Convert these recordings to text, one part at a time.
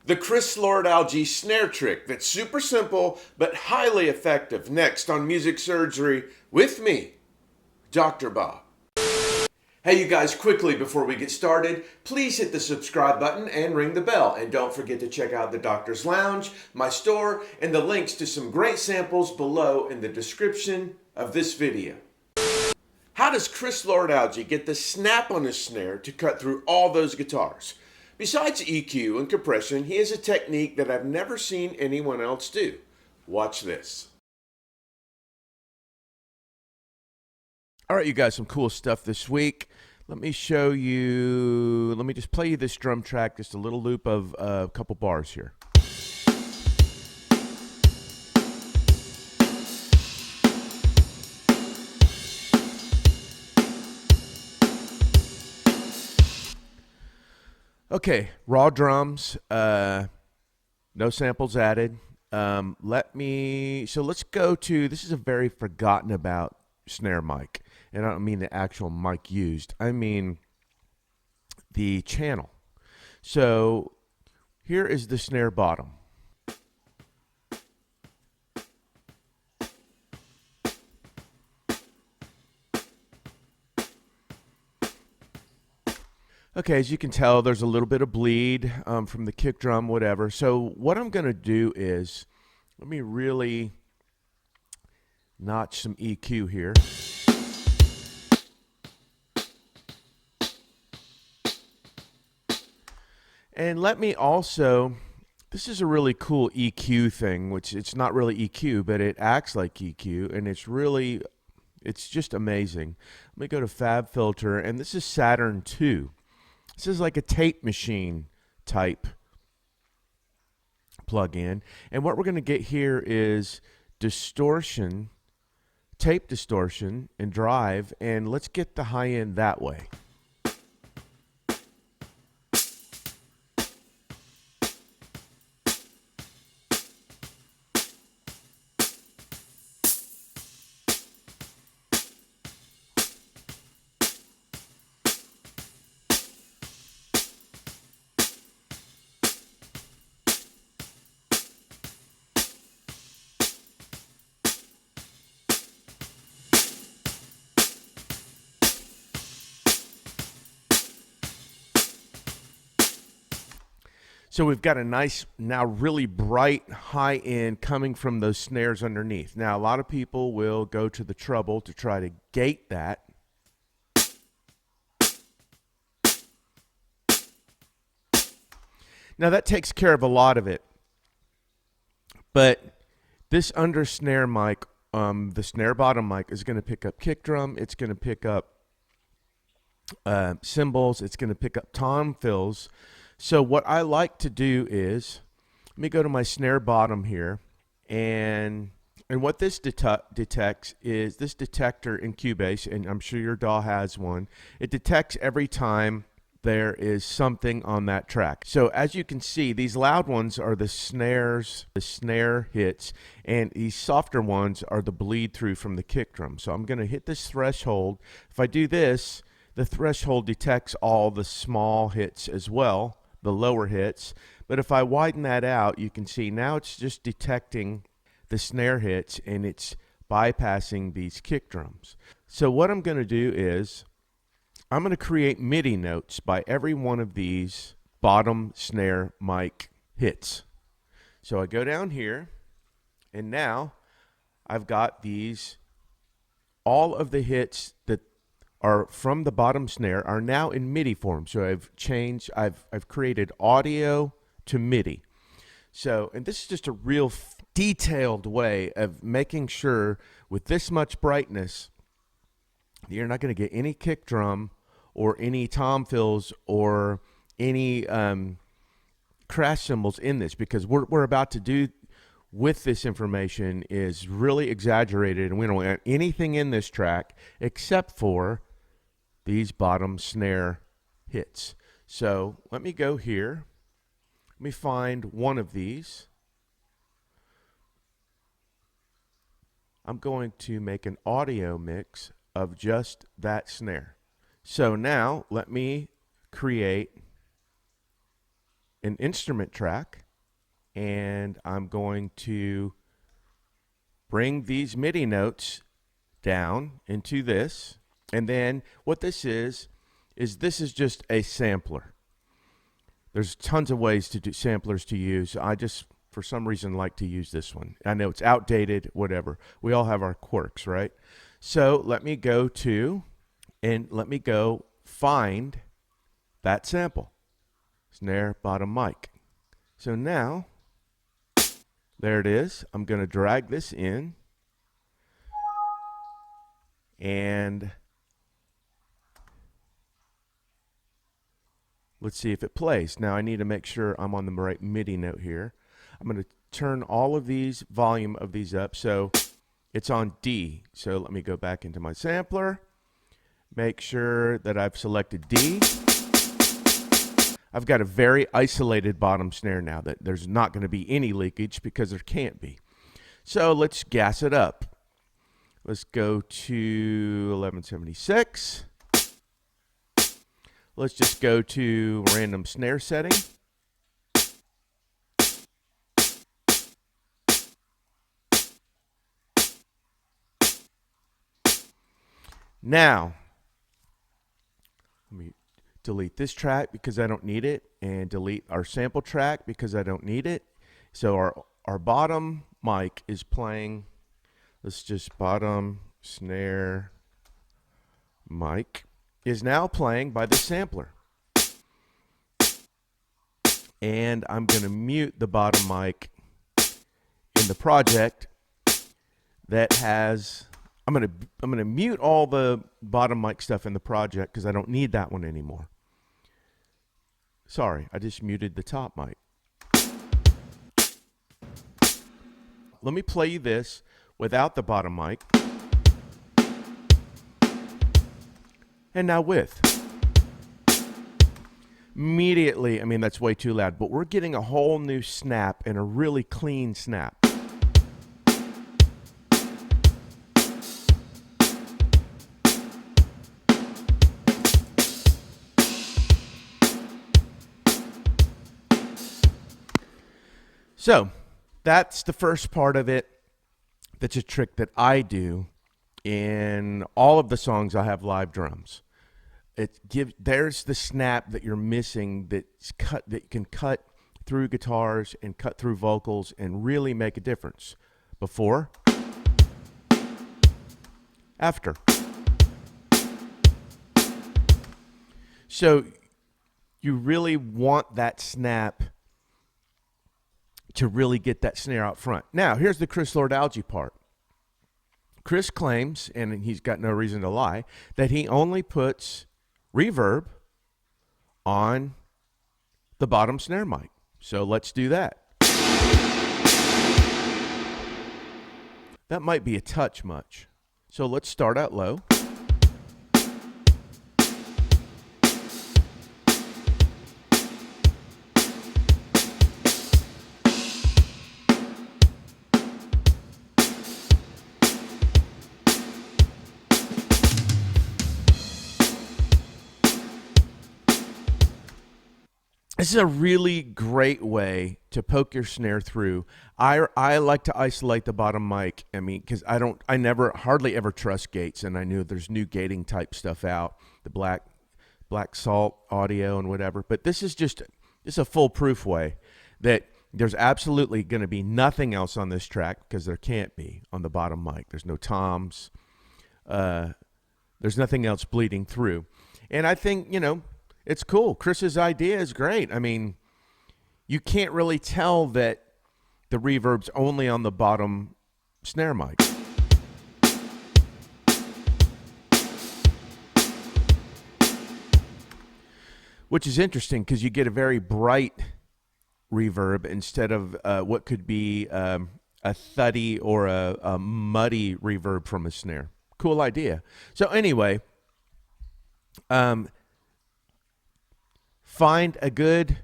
The Chris Lord-Alge snare trick that's super simple but highly effective. Next on Music Surgery with me, Dr. Bob. Hey you guys, quickly before we get started, please hit the subscribe button and ring the bell. And don't forget to check out the Doctor's Lounge, my store, and the links to some great samples below in the description of this video. How does Chris Lord-Alge get the snap on his snare to cut through all those guitars? Besides EQ and compression, he has a technique that I've never seen anyone else do. Watch this. All right, you guys, some cool stuff this week. Let me show you, let me just play you this drum track, just a little loop of a couple bars here. Okay, raw drums, no samples added. So let's go to, this is a very forgotten about snare mic. And I don't mean the actual mic used, I mean the channel. So here is the snare bottom. Okay, as you can tell, there's a little bit of bleed from the kick drum, whatever. So what I'm going to do is, let me really notch some EQ here. And let me also, this is a really cool EQ thing, which it's not really EQ, but it acts like EQ, and it's just amazing. Let me go to Fab Filter, and this is Saturn 2. This is like a tape machine type plug-in. And what we're going to get here is distortion, tape distortion, and drive. And let's get the high end that way. So we've got a nice, now really bright high end coming from those snares underneath. Now a lot of people will go to the trouble to try to gate that. Now that takes care of a lot of it. But this under snare mic, the snare bottom mic is going to pick up kick drum. It's going to pick up cymbals. It's going to pick up tom fills. So what I like to do is, let me go to my snare bottom here, and what this detects is this detector in Cubase, and I'm sure your DAW has one. It detects every time there is something on that track. So as you can see, these loud ones are the snares, the snare hits, and these softer ones are the bleed through from the kick drum. So I'm going to hit this threshold. If I do this, the threshold detects all the small hits as well, the lower hits. But if I widen that out, you can see now it's just detecting the snare hits and it's bypassing these kick drums. So what I'm going to do is I'm going to create MIDI notes by every one of these bottom snare mic hits. So I go down here, and now I've got these, all of the hits that are from the bottom snare are now in MIDI form. So I've created audio to MIDI. So, and this is just a real detailed way of making sure with this much brightness, you're not going to get any kick drum or any tom fills or any crash cymbals in this, because what we're about to do with this information is really exaggerated, and we don't want anything in this track except for these bottom snare hits. So let me go here. Let me find one of these. I'm going to make an audio mix of just that snare. So now let me create an instrument track, and I'm going to bring these MIDI notes down into this. And then what this is this is just a sampler. There's tons of ways to do samplers to use. I just, for some reason, like to use this one. I know it's outdated, whatever. We all have our quirks, right? So let me go find that sample. Snare, bottom mic. So now, there it is. I'm going to drag this in. And let's see if it plays. Now I need to make sure I'm on the right MIDI note here. I'm going to turn all of these, volume of these up, so it's on D. So let me go back into my sampler. Make sure that I've selected D. I've got a very isolated bottom snare now that there's not going to be any leakage because there can't be. So let's gas it up. Let's go to 1176. Let's just go to random snare setting. Now, let me delete this track because I don't need it, and delete our sample track because I don't need it. So our bottom mic is playing, let's just bottom snare mic is now playing by the sampler. And I'm going to mute the bottom mic in the project that has, I'm going to mute all the bottom mic stuff in the project because I don't need that one anymore. Sorry, I just muted the top mic. Let me play you this without the bottom mic. And now with. Immediately, I mean, that's way too loud, but we're getting a whole new snap and a really clean snap. So that's the first part of it. That's a trick that I do in all of the songs I have live drums. There's the snap that you're missing that you can cut through guitars and cut through vocals and really make a difference. Before, after. So you really want that snap to really get that snare out front. Now, here's the Chris Lord-Alge part. Chris claims, and he's got no reason to lie, that he only puts reverb on the bottom snare mic. So let's do that. That might be a touch much. So let's start out low. This is a really great way to poke your snare through. I like to isolate the bottom mic. I mean, because I never hardly ever trust gates, and I knew there's new gating type stuff out, the black salt audio and whatever. But this is just a foolproof way that there's absolutely going to be nothing else on this track because there can't be on the bottom mic. There's no toms. There's nothing else bleeding through, and I think it's cool. Chris's idea is great. I mean, you can't really tell that the reverb's only on the bottom snare mic. Which is interesting because you get a very bright reverb instead of what could be a thuddy or a muddy reverb from a snare. Cool idea. So anyway, find a good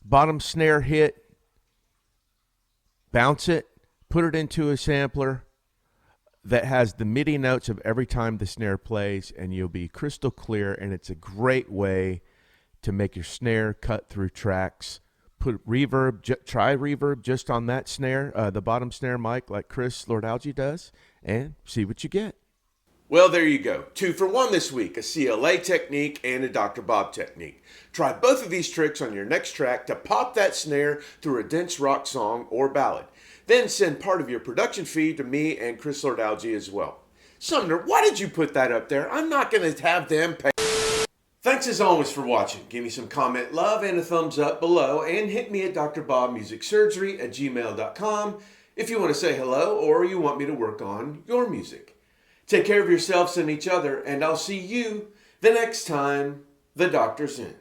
bottom snare hit, bounce it, put it into a sampler that has the MIDI notes of every time the snare plays, and you'll be crystal clear, and it's a great way to make your snare cut through tracks put reverb, try reverb just on that snare, the bottom snare mic like Chris Lord-Alge does, and see what you get. Well, there you go. 2 for 1 this week, a CLA technique and a Dr. Bob technique. Try both of these tricks on your next track to pop that snare through a dense rock song or ballad. Then send part of your production fee to me and Chris Lord-Alge as well. Sumner, why did you put that up there? I'm not going to have them pay. Thanks as always for watching. Give me some comment love and a thumbs up below, and hit me at drbobmusicsurgery@gmail.com if you want to say hello or you want me to work on your music. Take care of yourselves and each other, and I'll see you the next time the doctor's in.